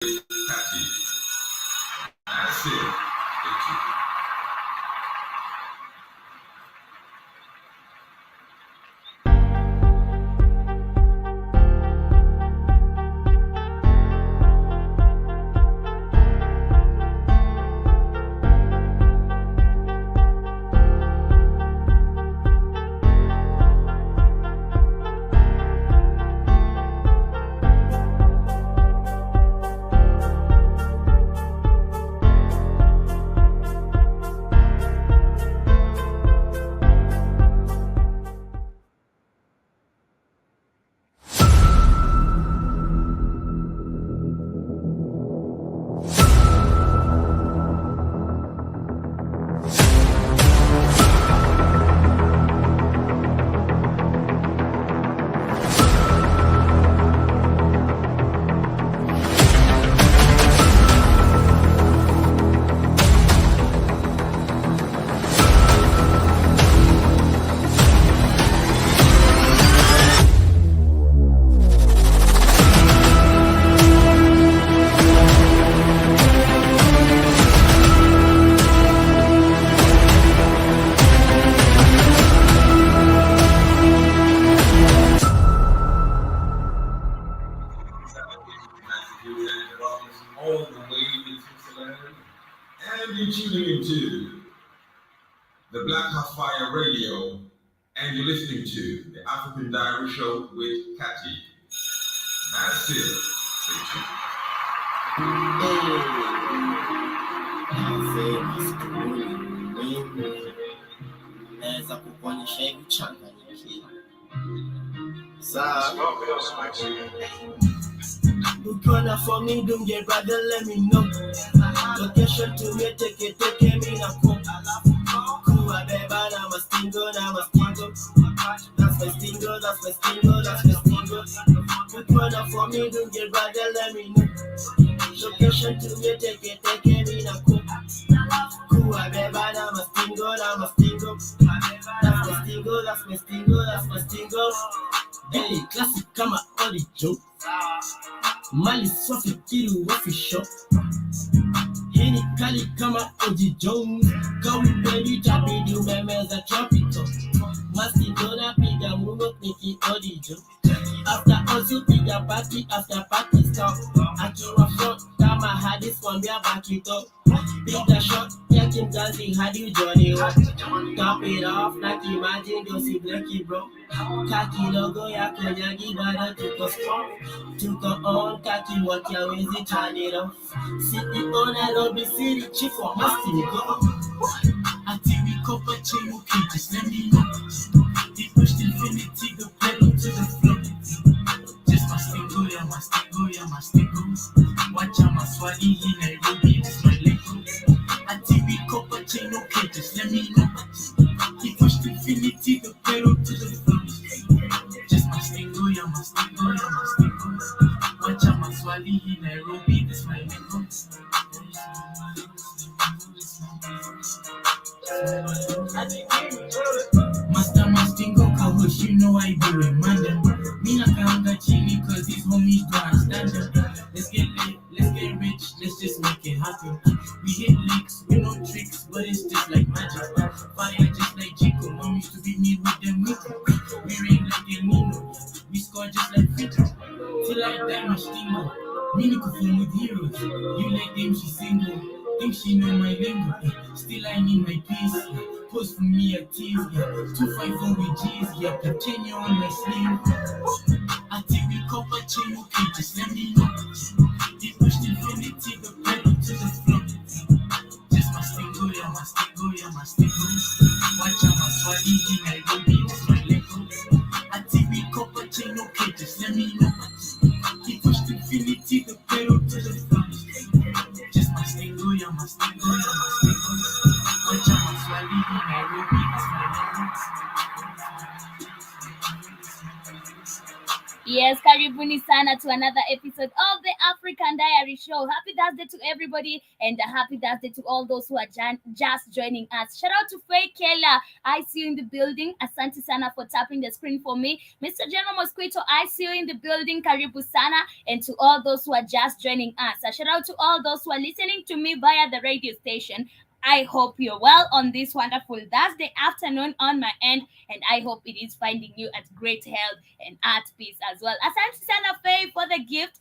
catchy. That's it. All the way in Switzerland, and you're tuning into the Black House Fire Radio, and you're listening to the African Diary Show with Catchy. That's it. Stay naweza kukuonyesha hivi changanyikiwa. Ukona for me, don't get brother, let me know. Location to me, take me na cool. Kuwa beba na mastingo. That's my stingo. Ukona for me, don't get brother, let me know. Location to me, take me na cool. Kuwa beba na mastingo. That's my stingo. Hey, classic kama audio. Mali swafi kilu wafi shop. Hini kali kama Oji Jones. Kawi baby tabidi umemeza tropical. Masti dona piga muno niki audio. After also piga party stop. Akiwa front kama hadis wambia back it up. Piga shot yaki mzazi hadi Johnny Rock. Top it off like imagine dosi blacky bro. Kaki logo ya konyagi bada tuko on kaki waki hawezi turn it off. CEO Nairobi City chief wa masti go. Ati we copa chain okay, just let me know. He pushed infinity, the pedal to the floor. Just my stingo. Watch out my Swahili Nairobi, just my Lego. Ati we copa chain okay, just let me know. He pushed infinity, the pedal to the floor. Just my stingo. Watch out my Swahili Nairobi, just my Lego. Master Mastingo Kahosh, you know I be reminded. Mina Kahanga Chini, cause these homies don't stand up. Let's get lit, let's get rich, let's just make it happen. We hit licks, we no tricks, but it's just like magic. Fire just like Chico, mom used to beat me with them Nico. We rain like El Nino, we score just like Fito. Till I die, my stingo. Mini perform with heroes, you like them, she single. Think she know my lingo, still I need my peace. Post for me a tease, 254 with G's, continue on my sleeve. I take the copper chain, okay, just let me know. He pushed infinity, the pedal to the floor. Just my stingo. Watch out my Swahili Nairobi, just my Lego. I take the copper chain, okay, just let me know. He pushed infinity, the pedal to the floor. Just my stingo. Watch out my Swahili Nairobi, just my Lego. Yes, karibuni sana to another episode of the African Diary Show. Happy Thursday to everybody, and a happy Thursday to all those who are just joining us. Shout out to Faye Kela. I see you in the building. Asante sana for tapping the screen for me. Mr. General Mosquito, I see you in the building. Karibu sana. And to all those who are just joining us. A shout out to all those who are listening to me via the radio station. I hope you're well on this wonderful Thursday afternoon on my end, and I hope it is finding you at great health and at peace as well. Asante sana Faye for the gift.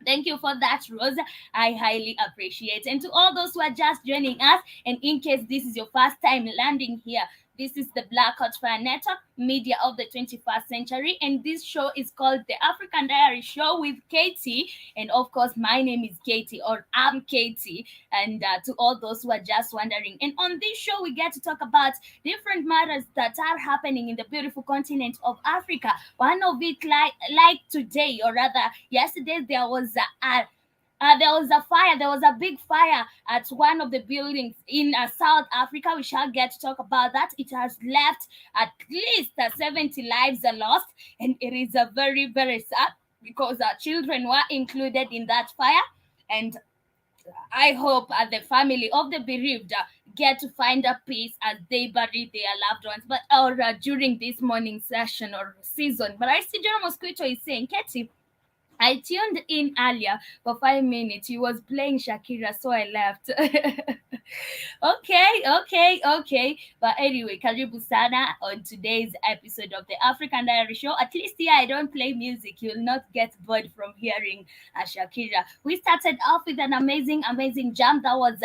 Thank you for that, Rose. I highly appreciate. And to all those who are just joining us, and in case this is your first time landing here, this is the Black Hot Fire Network, media of the 21st century, and this show is called the African Diary Show with Katie. And of course, my name is Katie, or I'm Katie. And to all those who are just wondering, and on this show, we get to talk about different matters that are happening in the beautiful continent of Africa. One of it, like today, or rather yesterday, there was a fire. There was a big fire at one of the buildings in South Africa. We shall get to talk about that. It has left at least 70 lives are lost, and it is a very, very sad because children were included in that fire. And I hope the family of the bereaved get to find a peace as they bury their loved ones, but or during this morning session or season. But I see Jerome Mosquito is saying, Katie, I tuned in earlier for 5 minutes. He was playing Shakira, so I left. Okay. But anyway, karibu sana on today's episode of the African Diary Show. At least here I don't play music. You'll not get bored from hearing Shakira. We started off with an amazing jam. That was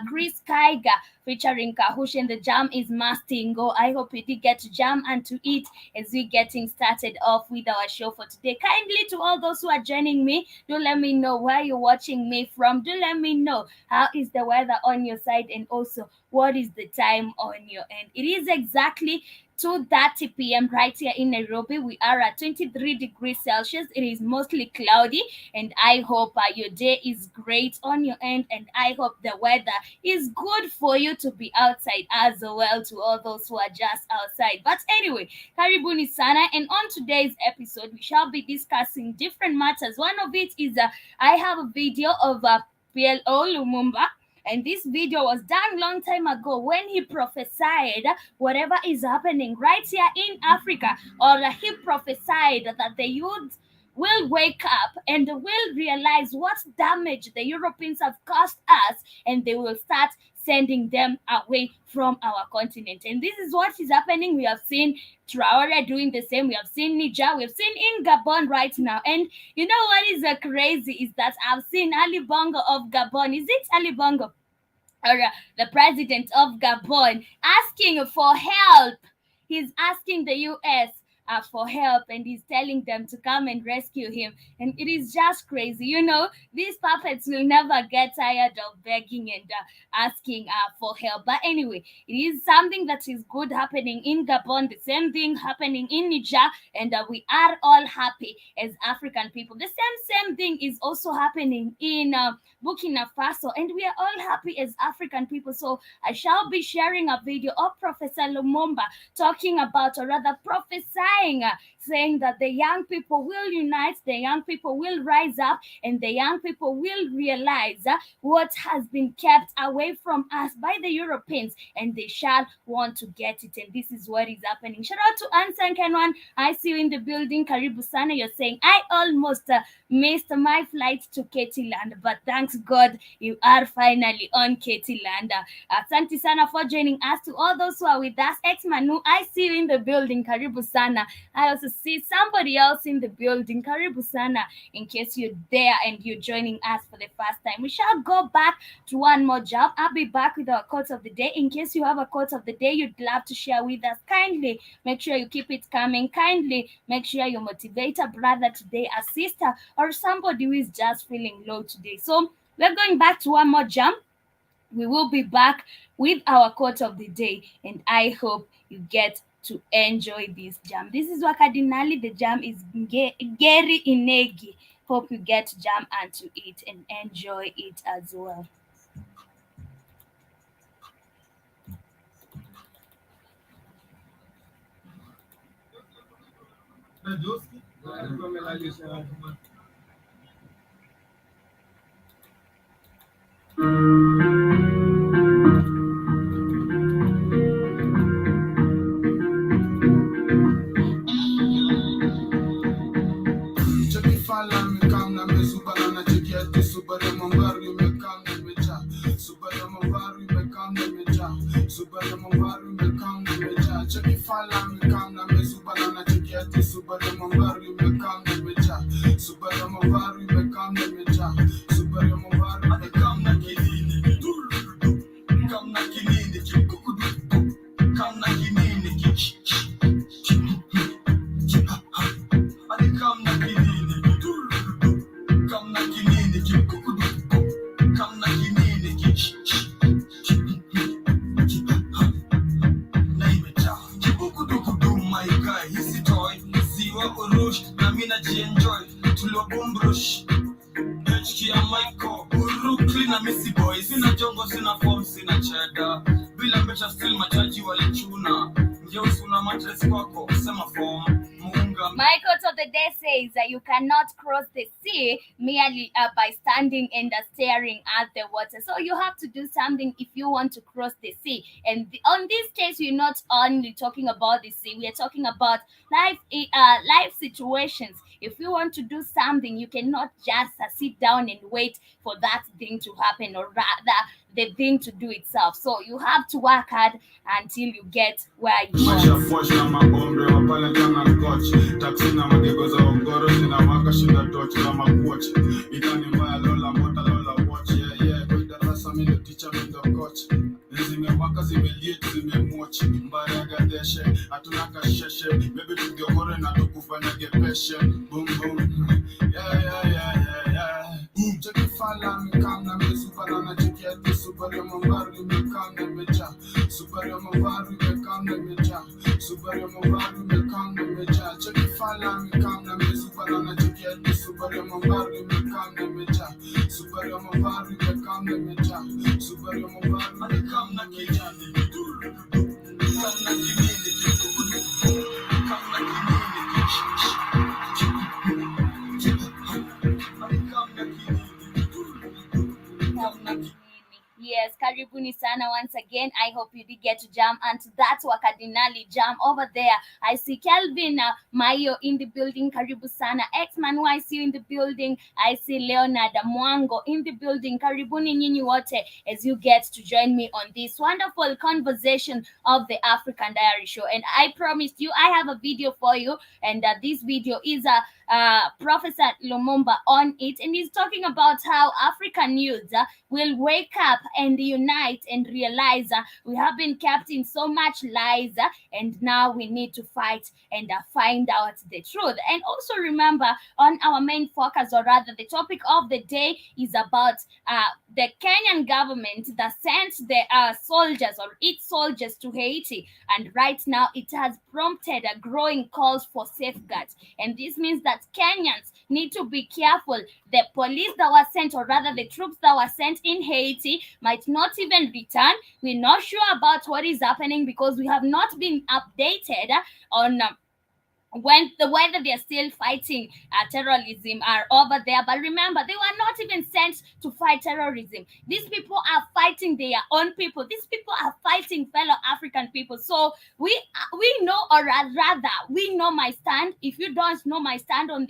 Chris Kaiga featuring Kahush, and the jam is Mastingo. I hope you did get to jam and to eat as we getting started off with our show for today. Kindly to all those who are joining me, do let me know where you're watching me from. Do let me know how is the weather on your side, and also what is the time on your end. It is exactly 2:30 p.m. right here in Nairobi. We are at 23 degrees Celsius. It is mostly cloudy, and I hope your day is great on your end, and I hope the weather is good for you to be outside as well, to all those who are just outside. But anyway, karibuni sana, and on today's episode we shall be discussing different matters. One of it is I have a video of PLO Lumumba, and this video was done long time ago when he prophesied whatever is happening right here in Africa, or he prophesied that the youth will wake up and will realize what damage the Europeans have caused us, and they will start sending them away from our continent. And this is what is happening. We have seen Traore doing the same. We have seen Niger. We have seen in Gabon right now. And you know what is crazy is that I've seen Ali Bongo of Gabon. Is it Ali Bongo? Or the president of Gabon asking for help. He's asking the US for help, and he's telling them to come and rescue him. And it is just crazy. You know, these puppets will never get tired of begging and asking for help. But anyway, it is something that is good happening in Gabon, the same thing happening in Niger, and we are all happy as African people. The same thing is also happening in Burkina Faso, and we are all happy as African people. So I shall be sharing a video of Professor Lumumba talking about, or rather prophesying, saying that the young people will unite, the young people will rise up, and the young people will realize what has been kept away from us by the Europeans, and they shall want to get it. And this is what is happening. Shout out to Ansan Kenwan. I see you in the building. Karibu sana. You're saying, I almost missed my flight to Katie Land, but thanks God you are finally on Katie Land. Asante sana for joining us. To all those who are with us, Ex Manu, I see you in the building. Karibu sana. I also see somebody else in the building. Karibu sana. In case you're there and you're joining us for the first time, we shall go back to one more job. I'll be back with our quote of the day. In case you have a quote of the day you'd love to share with us, kindly make sure you keep it coming. Kindly make sure you motivate a brother today, a sister, or somebody who is just feeling low today. So we're going back to one more jump. We will be back with our quote of the day, and I hope you get to enjoy this jam. This is Wakadinali. The jam is Geri Inegi. Hope you get to jam and to eat and enjoy it as well. Fala mekam na mesubala na cheketi subare mambari mekam na mecha subare mambari mekam na mecha subare mambari mekam na mecha cheki fala mekam na mesubala na cheketi subare mambari mekam na mecha subare mambari mekam na mecha subare mambari mekam na kinini kam na kinini chikukudu kam na kinini come na kinini come na kinini come na kinini naimecha kudu my guy hisi toy ziwa urush na mina jienjoy tulwa bumbrush HK ya Michael Brooklyn na Missy Boy sina jongo sina form sina cheddar bila mecha still machaji walichuna ngeusi una mattress kwako sema form My quote of the day says that you cannot cross the sea merely by standing and staring at the water. So you have to do something if you want to cross the sea. And on this case, we're not only talking about the sea; we are talking about life situations. If you want to do something, you cannot just sit down and wait for that thing to happen, or rather the thing to do itself. So you have to work hard until you get where you are. Zimewaka zimelieti zimemwochi mbaraga deshe hatuna kasheshe maybe tugiokore na tukufanya gepeshe boom boom yeah boom cheki fala mikana mesubala na cheki ati subari mambari mikana mecha subari mambari mikana mecha subari mambari mikana mecha cheki fala mikana mesubala na cheki ati subari mambari mikana mecha subari mambari mikana mecha subari mambari mikana kijani kama kinini kama kinini Yes, karibuni sana once again. I hope you did get to jam and that's Wakadinali jam over there. I see Kelvin Mayo in the building. Karibu sana. X-Man I see you in the building. I see Leonard Mwango in the building. Karibuni nyinyi wote as you get to join me on this wonderful conversation of the African Diary Show. And I promised you I have a video for you, and this video is Professor Lumumba on it, and he's talking about how African youths will wake up and unite and realize we have been kept in so much lies, and now we need to fight and find out the truth. And also remember, on our main focus, or rather the topic of the day, is about the Kenyan government that sent the soldiers or its soldiers to Haiti, and right now it has prompted a growing calls for safeguards. And this means that Kenyans need to be careful. The police that were sent, or rather the troops that were sent in Haiti, might not even return. We're not sure about what is happening because we have not been updated on whether they're still fighting terrorism are over there. But remember, they were not even sent to fight terrorism. These people are fighting their own people. These people are fighting fellow African people. So we know, or rather we know my stand. If you don't know my stand on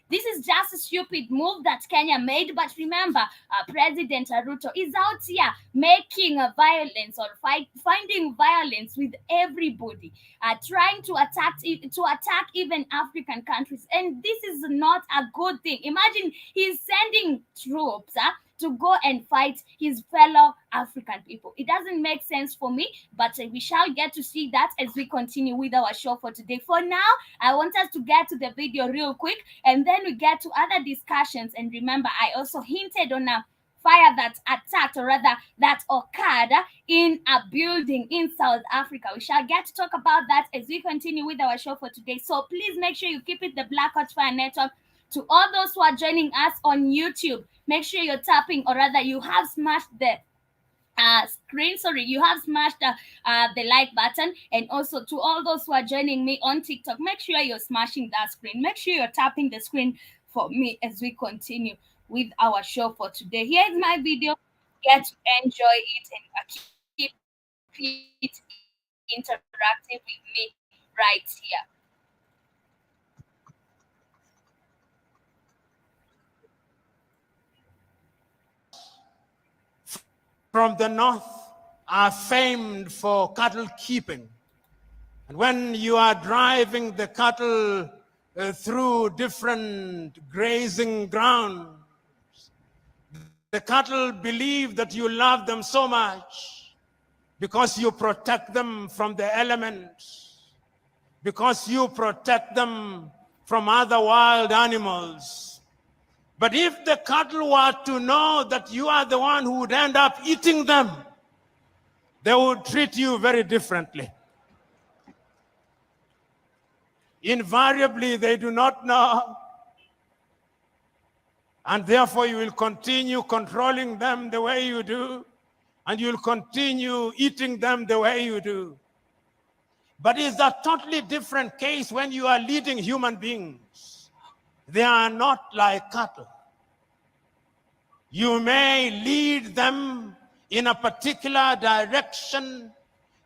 this is just a stupid move that Kenya made. But remember, President Ruto is out here making violence, or finding violence with everybody, trying to attack even African countries. And this is not a good thing. Imagine he's sending troops to go and fight his fellow African people. It doesn't make sense for me, but we shall get to see that as we continue with our show for today. For now, I want us to get to the video real quick, and then we get to other discussions. And remember, I also hinted on a fire that attacked, or rather that occurred in a building in South Africa. We shall get to talk about that as we continue with our show for today. So please make sure you keep it the Black Hot Fire Network. To all those who are joining us on YouTube, make sure you're tapping, or rather you have smashed the screen, sorry, you have smashed the like button. And also to all those who are joining me on TikTok, make sure you're smashing that screen, make sure you're tapping the screen for me as we continue with our show for today. Here's my video, get to enjoy it and keep it interactive with me right here. From the north are famed for cattle keeping. And when you are driving the cattle through different grazing grounds, the cattle believe that you love them so much because you protect them from the elements, because you protect them from other wild animals. But if the cattle were to know that you are the one who would end up eating them, they would treat you very differently. Invariably, they do not know. And therefore, you will continue controlling them the way you do, and you'll continue eating them the way you do. But it's a totally different case when you are leading human beings. They are not like cattle. You may lead them in a particular direction.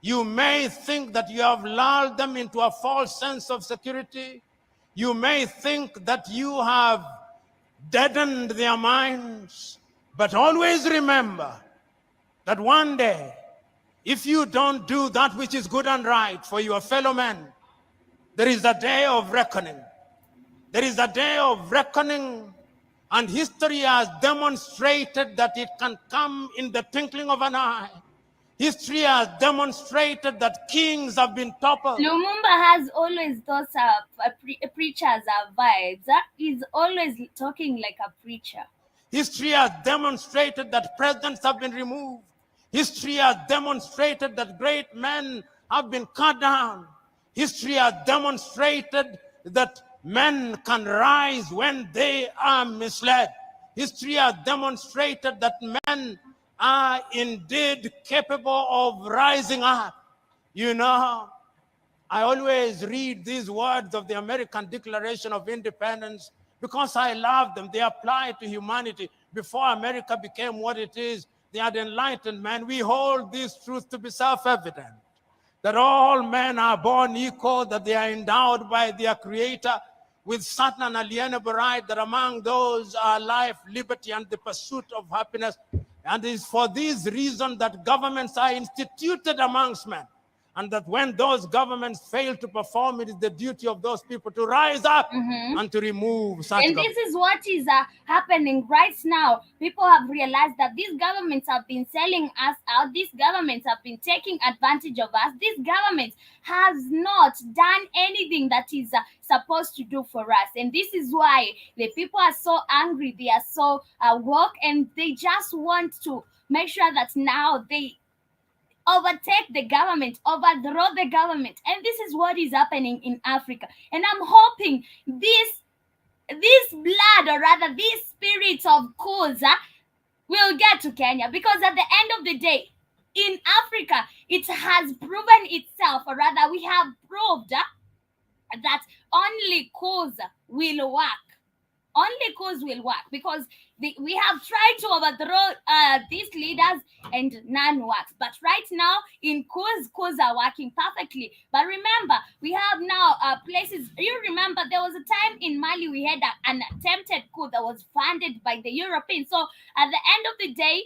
You may think that you have lulled them into a false sense of security. You may think that you have deadened their minds. But always remember that one day, if you don't do that which is good and right for your fellow men, there is a day of reckoning. There is a day of reckoning, and history has demonstrated that it can come in the twinkling of an eye. History has demonstrated that kings have been toppled. Lumumba has always those preachers vibes. He's always talking like a preacher. History has demonstrated that presidents have been removed. History has demonstrated that great men have been cut down. History has demonstrated that men can rise when they are misled. History has demonstrated that men are indeed capable of rising up. You know, I always read these words of the American Declaration of Independence because I love them. They apply to humanity. Before America became what it is, they had enlightened men. We hold this truth to be self-evident, that all men are born equal, that they are endowed by their Creator with certain unalienable right, that among those are life, liberty, and the pursuit of happiness. And it is for this reason that governments are instituted amongst men. And that when those governments fail to perform, it is the duty of those people to rise up and to remove such And this is what is happening right now. People have realized that these governments have been selling us out. These governments have been taking advantage of us. These governments has not done anything that is supposed to do for us. And this is why the people are so angry. They are so woke, and they just want to make sure that now they overtake the government, overthrow the government. And this is what is happening in Africa. And I'm hoping this blood, or rather this spirit of Kuza, will get to Kenya, because at the end of the day, in Africa, it has proven itself, or rather we have proved that only Kuza will work. Only cause will work, because we have tried to overthrow these leaders and none works. But right now, in cause are working perfectly. But remember, we have now places. You remember there was a time in Mali we had an attempted coup that was funded by the Europeans. So at the end of the day,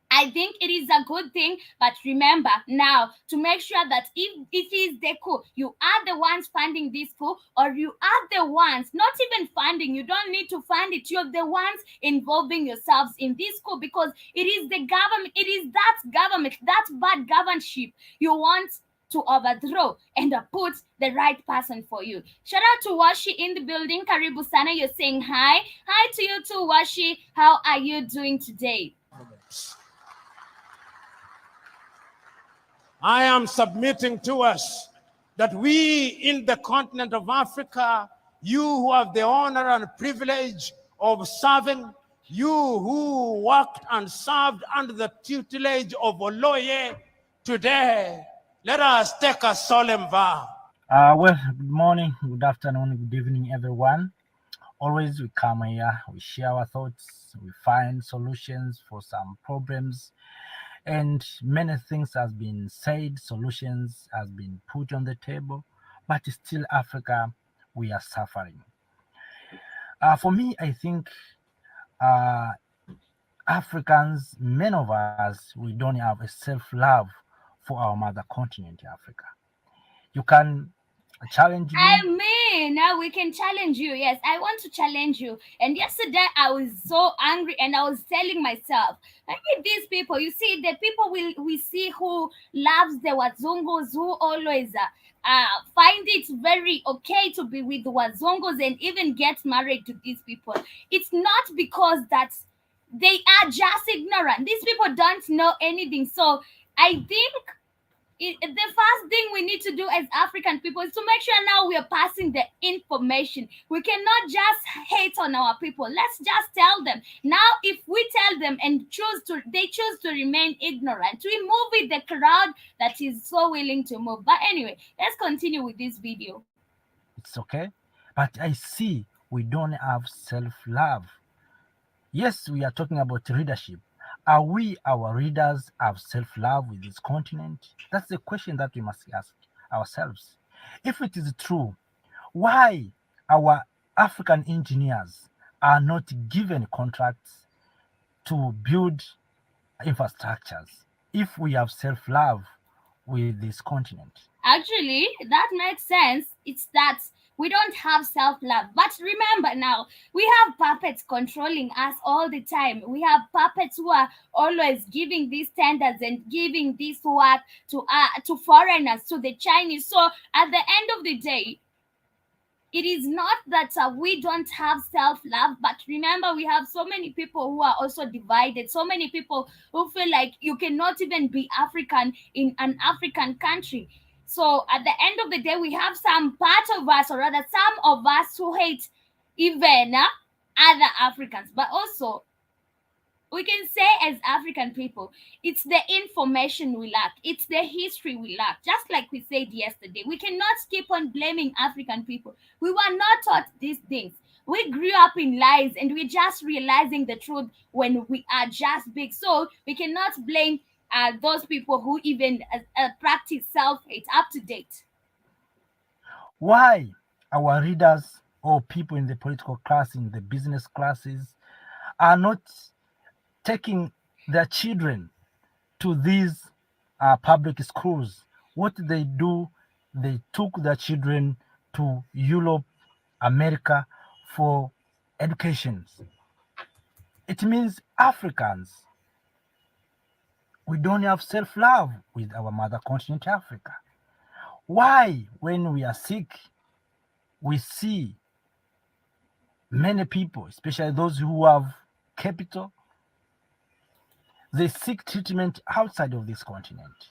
I think it is a good thing, but remember now to make sure that if it is the coup, you are the ones funding this coup, or you are the ones not even funding. You don't need to fund it. You're the ones involving yourselves in this coup, because it is the government, it is that government, that bad governorship you want to overthrow and put the right person for you. Shout out to Washi in the building. Karibu Sana, you're saying hi. Hi to you too, Washi. How are you doing today? I am submitting to us that we in the continent of Africa, you who have the honor and privilege of serving, You who worked and served under the tutelage of Oloye, today, let us take a solemn vow. Well, good morning, good afternoon, good evening, everyone. Always we come here, we share our thoughts, we find solutions for some problems, and many things has been said, solutions has been put on the table, but still Africa, we are suffering. For me, I think uh, Africans, many of us, we don't have a self-love for our mother continent, Africa. You can challenge me. I mean, now we can challenge you. Yes, I want to challenge you. And yesterday I was so angry and I was telling myself, maybe these people, you see, the people we see who loves the Wazungus, who always find it very okay to be with the Wazungus and even get married to these people. It's not because that they are just ignorant. These people don't know anything. So I think the first thing we need to do as African people is to make sure now we are passing the information. We cannot just hate on our people. Let's just tell them. Now, if we tell them and they choose to remain ignorant, we move with the crowd that is so willing to move. But anyway, let's continue with this video. It's okay. But I see we don't have self love. Yes, we are talking about readership. Are we, our readers, have self love with this continent? That's the question that we must ask ourselves. If it is true, why our African engineers are not given contracts to build infrastructures if we have self love with this continent? Actually, that makes sense. It's that we don't have self love. But remember now, we have puppets controlling us all the time. We have puppets who are always giving these tenders and giving this work to foreigners, to the Chinese. So at the end of the day, it is not that we don't have self love, but remember, we have so many people who are also divided, so many people who feel like you cannot even be African in an African country. So at the end of the day, we have some part of us, or rather, some of us who hate even other Africans, but also we can say as African people, it's the information we lack, it's the history we lack. Just like we said yesterday, we cannot keep on blaming African people. We were not taught these things. We grew up in lies and we're just realizing the truth when we are just big. So we cannot blame those people who even practice self hate up to date. Why our readers or people in the political class, in the business classes, are not taking their children to these public schools? What they do, they took their children to Europe, America for education. It means Africans, we don't have self love with our mother continent, Africa. Why, when we are sick, we see many people, especially those who have capital, they seek treatment outside of this continent.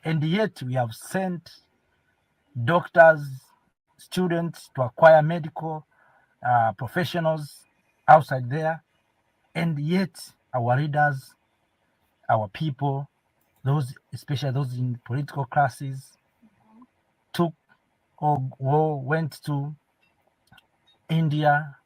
And yet we have sent doctors, students to acquire medical professionals outside there. And yet our readers, our people, those, especially those in political classes, took or went to India,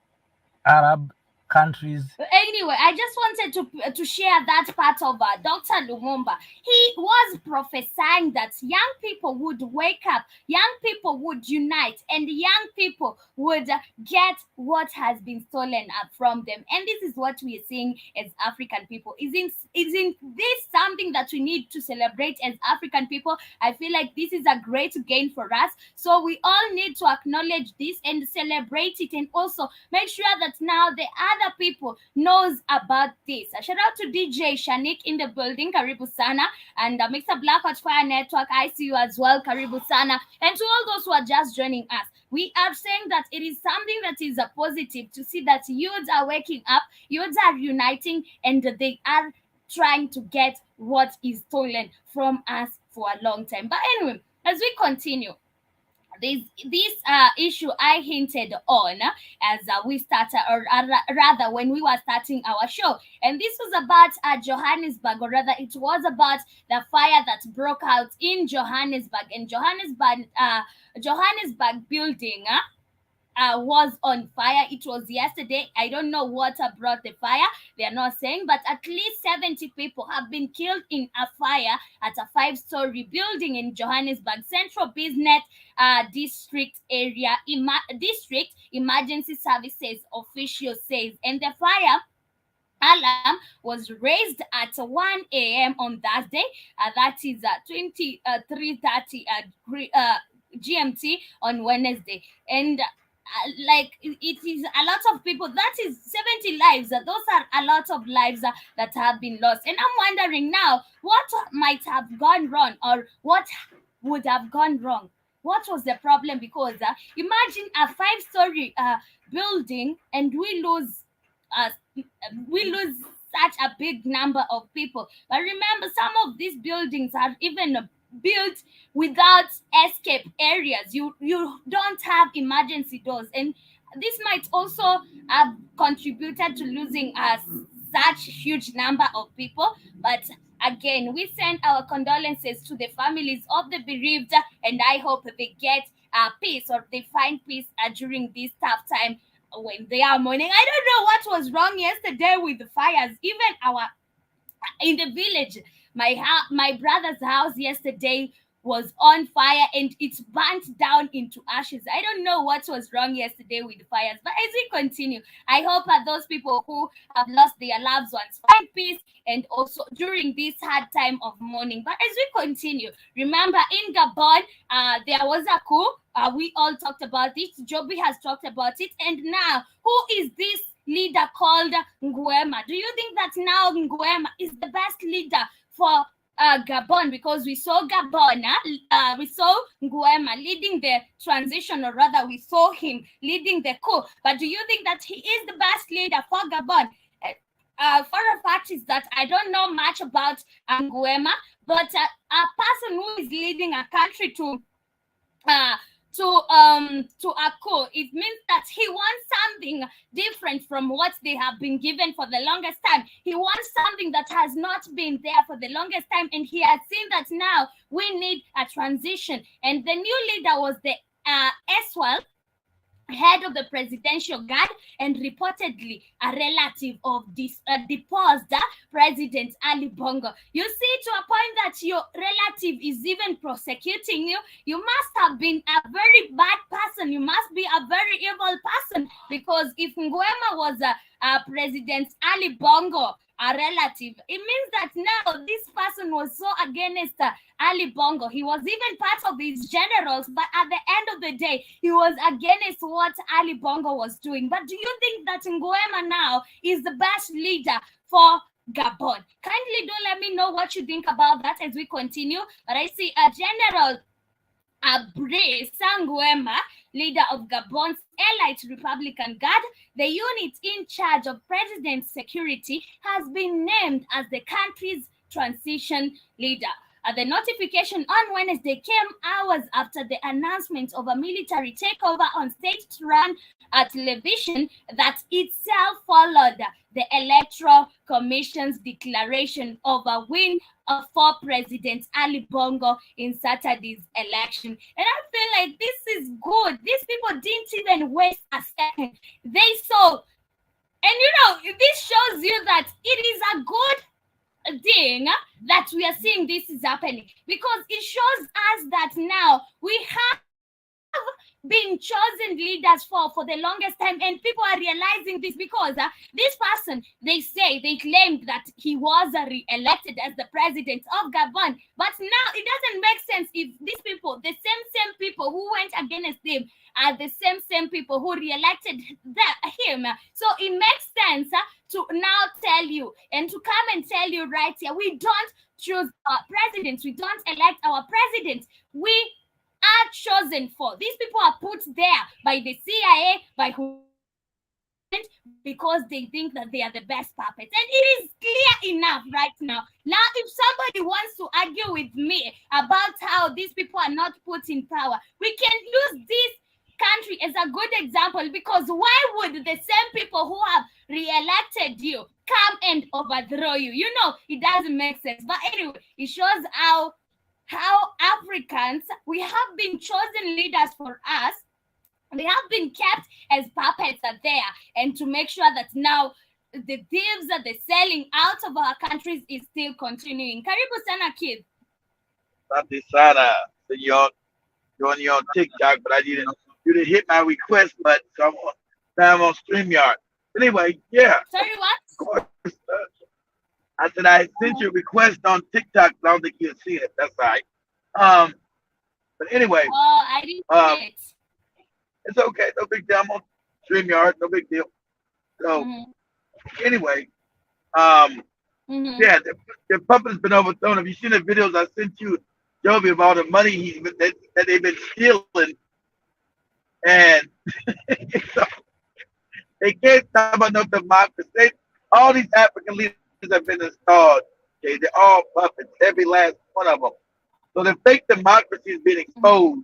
Arab countries. Anyway, I just wanted to share that part of Dr. Lumumba. He was prophesying that young people would wake up, young people would unite, and young people would get what has been stolen from them. And this is what we are seeing as African people. Isn't this something that we need to celebrate as African people? I feel like this is a great gain for us. So we all need to acknowledge this and celebrate it, and also make sure that now the other people knows about this. A shout out to DJ Shanik in the building, Karibu Sana, and Mr. Black Watch Fire Network, I see you as well, Karibu Sana, and to all those who are just joining us. We are saying that it is something that is a positive to see that youths are waking up, youths are uniting, and they are trying to get what is stolen from us for a long time. But anyway, as we continue, this issue I hinted on as we started, or rather when we were starting our show, and this was about Johannesburg, or rather it was about the fire that broke out in Johannesburg, and Johannesburg building was on fire. It was yesterday. I don't know what brought the fire. They are not saying, but at least 70 people have been killed in a fire at a five-story building in Johannesburg Central Business District area. District Emergency Services official says, and the fire alarm was raised at 1 a.m. on Thursday. That is 23:30 GMT on Wednesday, and like it is a lot of people. That is 70 lives. Those are a lot of lives that have been lost. And I'm wondering now what might have gone wrong, or what would have gone wrong. What was the problem? Because imagine a five-story building, and uh, we lose such a big number of people. But remember, some of these buildings are even built without escape areas. You don't have emergency doors, and this might also have contributed to losing such huge number of people. But again, we send our condolences to the families of the bereaved, and I hope they get peace, or they find peace during this tough time when they are mourning. I don't know what was wrong yesterday with the fires. Even our in the village, my brother's house yesterday was on fire, and it burnt down into ashes. I don't know what was wrong yesterday with the fires, but as we continue, I hope that those people who have lost their loved ones find peace, and also during this hard time of mourning. But as we continue, remember in Gabon, there was a coup. We all talked about it. Joby has talked about it, and now who is this leader called Nguema? Do you think that now Nguema is the best leader for Gabon? Because we saw Gabon, we saw Nguema leading the transition, or rather, we saw him leading the coup. But do you think that he is the best leader for Gabon? For a fact is that I don't know much about Nguema, but a person who is leading a country to a coup, it means that he wants something different from what they have been given for the longest time. He wants something that has not been there for the longest time, and he has seen that now we need a transition. And the new leader was the Eswell head of the presidential guard, and reportedly a relative of this deposed President Ali Bongo. You see, to a point that your relative is even prosecuting you, you must have been a very bad person. You must be a very evil person, because if Nguema was President Ali Bongo, a relative, it means that now this person was so against Ali Bongo. He was even part of his generals, but at the end of the day, he was against what Ali Bongo was doing. But do you think that Nguema now is the best leader for Gabon? Kindly do let me know what you think about that as we continue. But I see a General Abre Sanguema, leader of Gabon's elite Republican Guard, the unit in charge of president's security, has been named as the country's transition leader. The notification on Wednesday came hours after the announcement of a military takeover on state-run television that itself followed the Electoral Commission's declaration of a win for President Ali Bongo in Saturday's election. And I feel like this is good. These people didn't even waste a second. They saw, and this shows you that it is a good thing that we are seeing this is happening, because it shows us that now we have been chosen leaders for the longest time, and people are realizing this, because this person, they claimed that he was re-elected as the president of Gabon, but now it doesn't make sense if these people, the same people who went against him, are the same people who re-elected him. So it makes sense to now tell you, and to come and tell you right here, we don't choose our presidents, we don't elect our president, we are chosen for. These people are put there by the CIA, by who, because they think that they are the best puppets. And it is clear enough right now. Now, if somebody wants to argue with me about how how these people are not put in power. We can use this country as a good example, because why would the same people who have re-elected you come and overthrow you? You know, it doesn't make sense. But anyway, it shows how Africans, we have been chosen leaders for us. They have been kept as puppets are there, and to make sure that now the thieves that they're selling out of our countries is still continuing. Karibu sana kid. Asante sana, senor. You're on TikTok, but you didn't hit my request button, so now I'm on StreamYard. Anyway, yeah, Sorry, what? of course. I said I sent you a request on TikTok, but I don't think you'll see it. That's all right. But anyway, Oh, I didn't um, see it. it's okay. No big deal. I'm on StreamYard. No big deal. So anyway, yeah, the puppet's been overthrown. Have you seen the videos I sent you, Joby, of all the money that they've been stealing? And so they can't talk about no democracy. All these African leaders have been installed. Okay, they're all puppets, every last one of them. So the fake democracy is being exposed.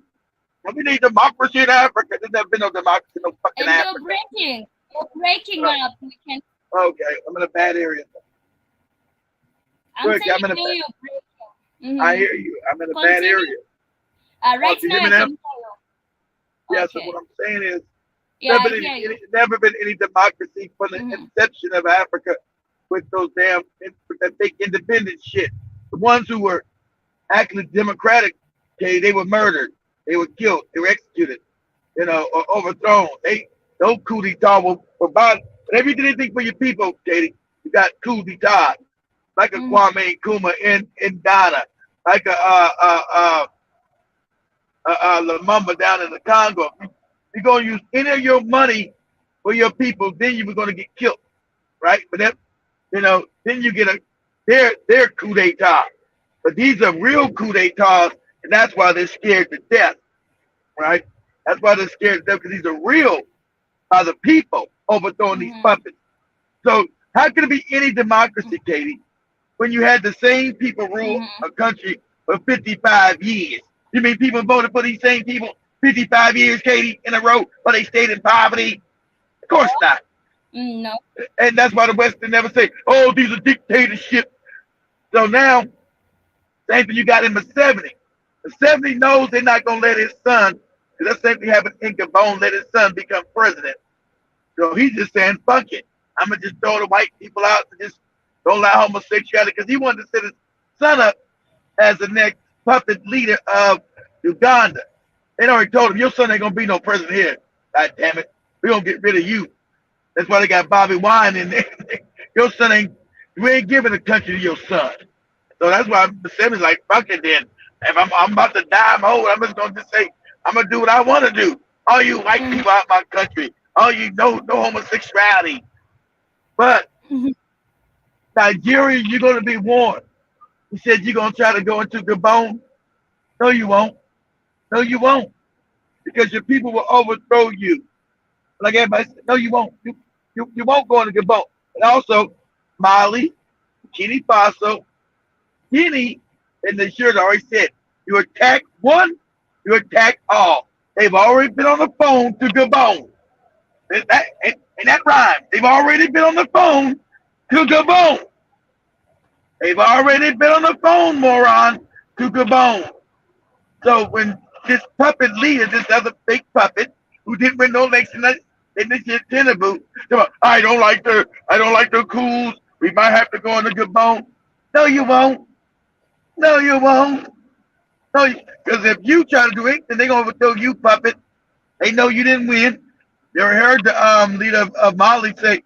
We need democracy in Africa. There's never been no democracy in no fucking And Africa. you're breaking up. We can. Okay, I'm in a bad area. I'm Look, I'm in a telling you, you're breaking. I hear you. I'm in a bad Continue. area. Right you now, hear I me now? can hear you. Yeah, Okay. so what I'm saying is Yeah, I never, hear you. never been any democracy from the inception of Africa with those damn that fake independent shit. The ones who were actually democratic, okay, they were murdered, they were killed, they were executed, or overthrown. No coup d'etat were bad. Whenever you did anything for your people, Katie, you got coup d'etat, like a Kwame Nkrumah in Ghana, like a Lumumba down in the Congo. If you're gonna use any of your money for your people, then you were gonna get killed, right? But then you get their coup d'etat. But these are real coup d'etats, and that's why they're scared to death, right? That's why they're scared to death, because these are real by the people overthrowing these puppets. So how can it be any democracy, Katie, when you had the same people rule a country for 55 years? You mean people voted for these same people 55 years, Katie, in a row, but they stayed in poverty? Of course not. No. And that's why the Western never say, oh, these are dictatorships. So now, same thing you got in the 70. The 70 knows they're not going to let his son, because that same thing happened in Gabon, let his son become president. So he's just saying, fuck it. I'm going to just throw the white people out and just don't allow homosexuality, because he wanted to set his son up as the next puppet leader of Uganda. They already told him, your son ain't going to be no president here. God damn it. We're going to get rid of you. That's why they got Bobby Wine in there. Your son ain't, we ain't giving the country to your son. So that's why Museveni's like, fuck it then. If I'm about to die, I'm old, I'm just going to just say, I'm going to do what I want to do. All you white people out my country. All you no homosexuality. But Nigeria, you're going to be warned. He said you're going to try to go into Gabon. No, you won't. No, you won't. Because your people will overthrow you. Like everybody said, no, you won't. You won't go into Gabon. And also, Mali, Guinea Faso, Guinea, and the shirt already said, you attack one, you attack all. They've already been on the phone to Gabon. And that rhymes. They've already been on the phone to Gabon. They've already been on the phone, moron, to Gabon. So when this puppet leader, this other fake puppet, who didn't win no election in this year's Tinubu, I don't like their coups. We might have to go into Gabon. No, you won't. No, you won't. No, because if you try to do anything, they're gonna overthrow you, puppet. They know you didn't win. You ever heard the leader of Mali say,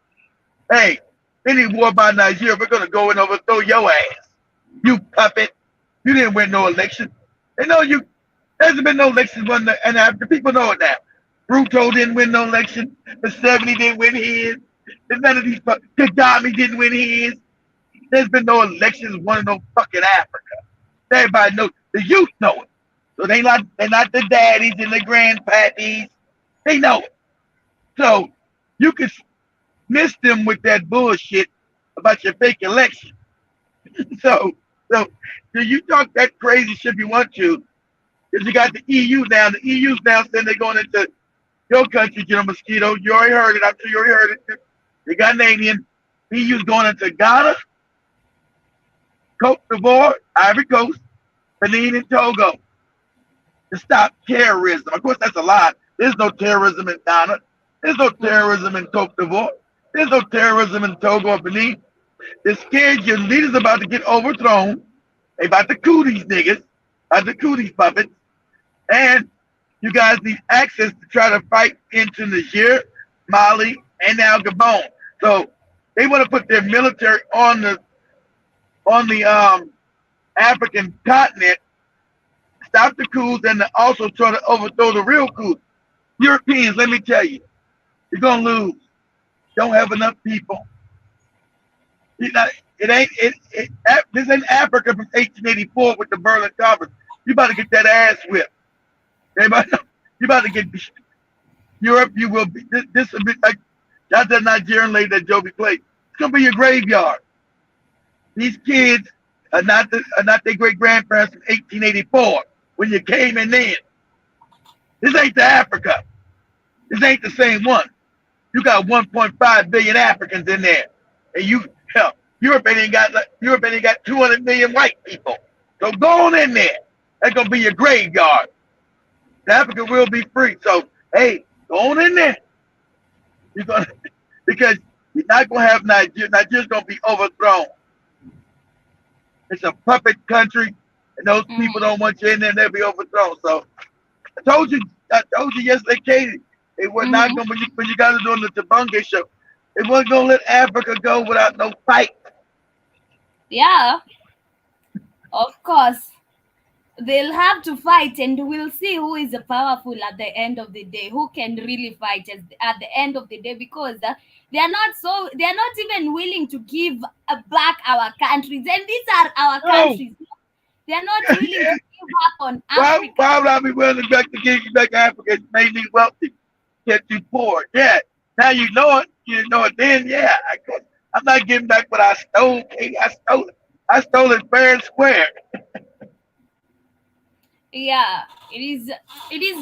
"Hey, any war by Nigeria, we're gonna go and overthrow your ass, you puppet. You didn't win no election. They know you. There's been no elections won, and after people know it now. Ruto didn't win no election. The 70 didn't win his. None of these. Kagame didn't win his. There's been no elections won in no fucking Africa. Everybody knows. The youth know it. So they're not the daddies and the grandpappies. They know it. So you can miss them with that bullshit about your fake election. So you talk that crazy shit if you want to, Because you got the EU now. The EU's now saying they're going into your country, General Mosquito. You already heard it. I'm sure you already heard it. The Ghanaian. EU's going into Ghana, Cote d'Ivoire, Ivory Coast, Benin, and Togo to stop terrorism. Of course, that's a lie. There's no terrorism in Ghana. There's no terrorism in Cote d'Ivoire. There's no terrorism in Togo or Benin. They're scared your leaders about to get overthrown. They about to coup these niggas, about to coup these puppets. And you guys need access to try to fight into Niger, Mali, and now Gabon. So they want to put their military on the African continent, stop the coups, and also try to overthrow the real coups. Europeans, let me tell you, you're gonna lose. Don't have enough people. This ain't Africa from 1884 with the Berlin Conference. You about to get that ass whipped. You about to get Europe. You will be. This will be like that's that Nigerian lady that Joby played. It's gonna be your graveyard. These kids are not their great grandparents from 1884 when you came in then. This ain't the Africa. This ain't the same one. You got 1.5 billion Africans in there, and Europe ain't got 200 million white people. So go on in there. That's gonna be your graveyard. Africa will be free. So hey, go on in there. You're gonna because you're not gonna have Nigeria. Nigeria's gonna be overthrown. It's a puppet country, and those people don't want you in there. And they'll be overthrown. So I told you yesterday, Katie. It was not gonna when you guys are doing the Tabunga show. It wasn't gonna let Africa go without no fight. Yeah, of course. They'll have to fight, and we'll see who is powerful at the end of the day, who can really fight at the end of the day, because they're not even willing to give back our countries, and these are our countries. They're not willing to give up on Africa. Why would I be willing to give you back Africa? It made me wealthy, kept you poor. Yeah, now you know it. You didn't know it then. Yeah, I'm not giving back what I stole, Katie. I stole it. I stole it fair and square. Yeah, it is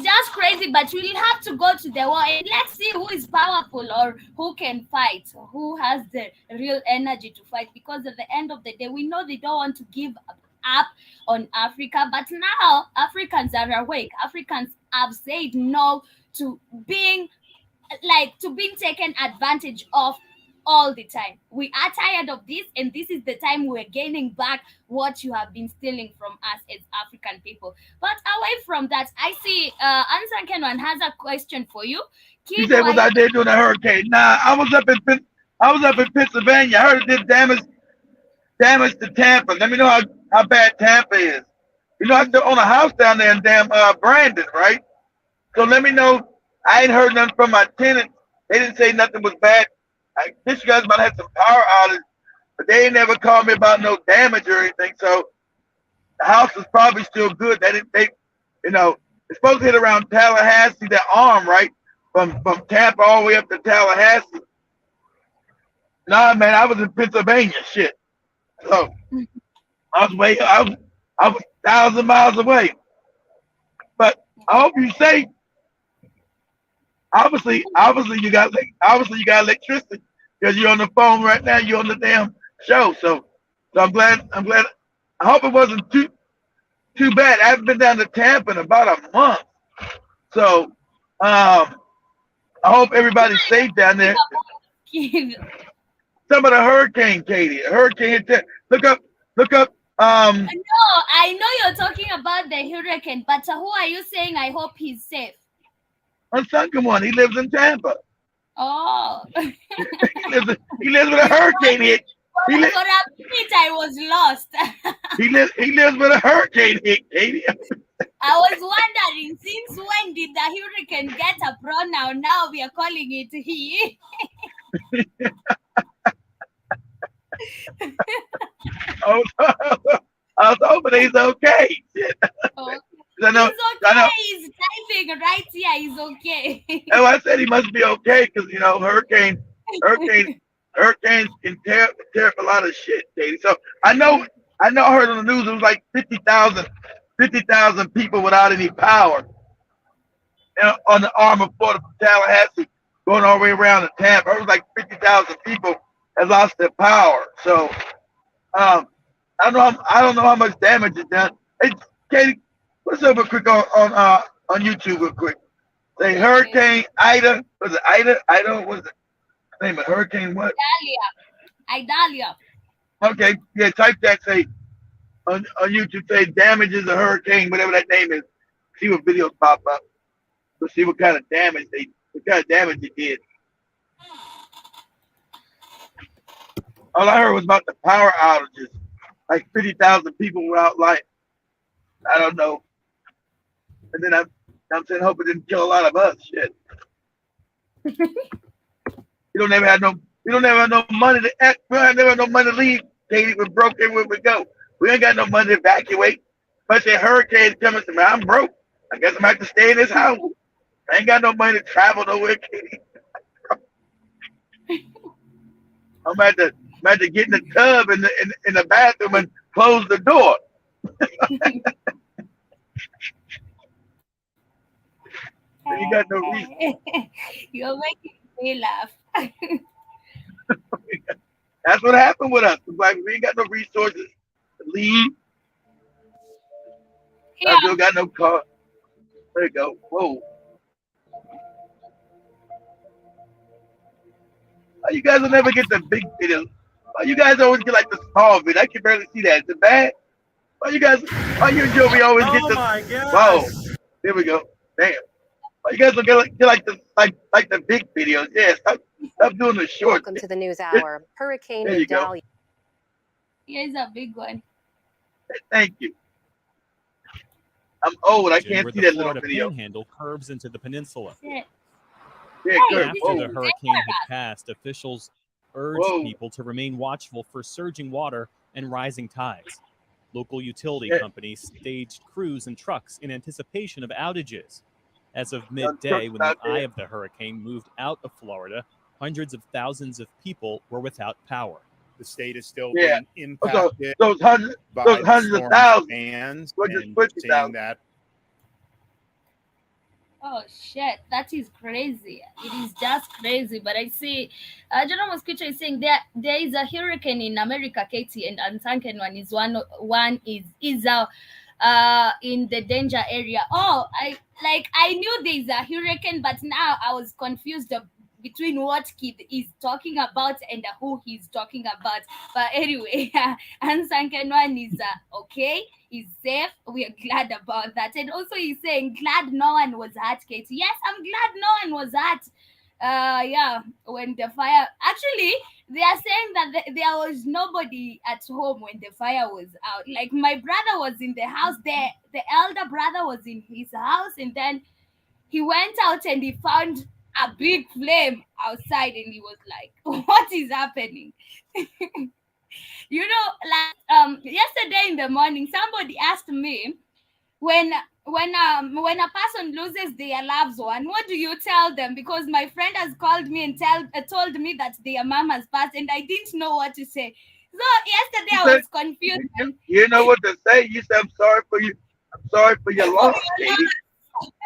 just crazy, but we'll have to go to the war and let's see who is powerful or who can fight, who has the real energy to fight, because at the end of the day, we know they don't want to give up on Africa, but now Africans are awake. Africans have said no to being taken advantage of all the time. We are tired of this, and this is the time we're gaining back what you have been stealing from us as African people. But away from that, I see Ansan Kenwan has a question for you. You said was out there doing a hurricane? Nah, I was up in Pennsylvania. I heard it did damage to Tampa. Let me know how bad Tampa is. You know, I still own a house down there in damn Brandon, right? So let me know. I ain't heard nothing from my tenants. They didn't say nothing was bad. I guess you guys might have had some power outage, but they ain't never called me about no damage or anything. So the house is probably still good. It's supposed to hit around Tallahassee, that arm, right? From Tampa all the way up to Tallahassee. Nah, man, I was in Pennsylvania, shit. So I was 1,000 miles away. But I hope you safe. Obviously you got electricity because you're on the phone right now. You're on the damn show, so I'm glad. I hope it wasn't too bad. I haven't been down to Tampa in about a month, so I hope everybody's safe down there. Some of the hurricane, Katie. Hurricane. Look up. No, I know you're talking about the hurricane, but who are you saying? I hope he's safe. My son, come on, he lives in Tampa. Oh. he lives with a hurricane hit. For a minute, I was lost. he lives with a hurricane hit, Katie. I was wondering, since when did the hurricane get a pronoun? Now we are calling it he. I was hoping he's okay. Oh. He's okay. He's typing right here. He's okay. Oh, I said he must be okay because hurricanes can tear up a lot of shit, Katie. So I know. I heard on the news it was like 50,000 50,000 people without any power on the arm of Florida from Tallahassee, going all the way around to Tampa. It was like 50,000 people have lost their power. So I don't know how much damage is done. Hey, Katie, let's over quick on YouTube real quick. Say Okay. Hurricane Ida. Was it Ida? Ida what was the name of Hurricane what? Idalia. Okay, yeah, type that. Say on YouTube. Say damages a hurricane, whatever that name is. See what videos pop up. To see what kind of damage it did. All I heard was about the power outages. Like 50,000 people were out like I don't know. And then I'm saying hope it didn't kill a lot of us. Shit. We don't ever have no money to act. We don't never have no money to leave. Katie, we're broke everywhere we go. We ain't got no money to evacuate. But the hurricane's coming to me. I'm broke. I guess I'm gonna have to stay in this house. I ain't got no money to travel nowhere, Katie. I'm about to get in the tub in the bathroom and close the door. You got no reason. You're making me laugh. That's what happened with us. Like we ain't got no resources to leave. Yeah. I still got no car. There you go. Whoa. You guys will never get the big videos. You guys always get like the small video. I can barely see that. Is it bad? Why you and Joey always get the? my God! Whoa. There we go. Damn. Why you guys don't get like the big videos? Yeah. Stop doing the short. Welcome to the news hour. Hurricane There you go. Idalia. Here's a big one. Thank you. I'm old. I can't where see the that little Florida video. Panhandle curves into the peninsula. Shit. Yeah, Hey, good. this After is the Whoa. hurricane had passed, officials urged Whoa. people to remain watchful for surging water and rising tides. Local utility Yeah. companies staged crews and trucks in anticipation of outages. As of trucks midday, when the out there. eye of the hurricane moved out of Florida, hundreds of thousands of people were without power. The state is still Yeah. being So impacted those hundreds by of the thousands storm's fans We're just and 50,000. saying that Oh shit, that is crazy. It is just crazy. But I see, General Mosquito is saying there is a hurricane in America, Katie, and Unsunken one is one is in the danger area. Oh, I knew there is a hurricane, but now I was confused between what kid is talking about and who he's talking about. But anyway, Unsunken one is okay. He's safe. We are glad about that. And also he's saying glad no one was hurt, Katie. Yes, I'm glad no one was hurt. Yeah, when the fire actually they are saying that there was nobody at home when the fire was out. Like my brother was in the house. The elder brother was in his house, and then he went out and he found a big flame outside, and he was like, "What is happening?" You know, like yesterday in the morning, somebody asked me when a person loses their loved one, what do you tell them? Because my friend has called me and told me that their mom has passed, and I didn't know what to say. So yesterday I was confused. You know what to say. You said, I'm sorry for you. I'm sorry for your loss, Katie.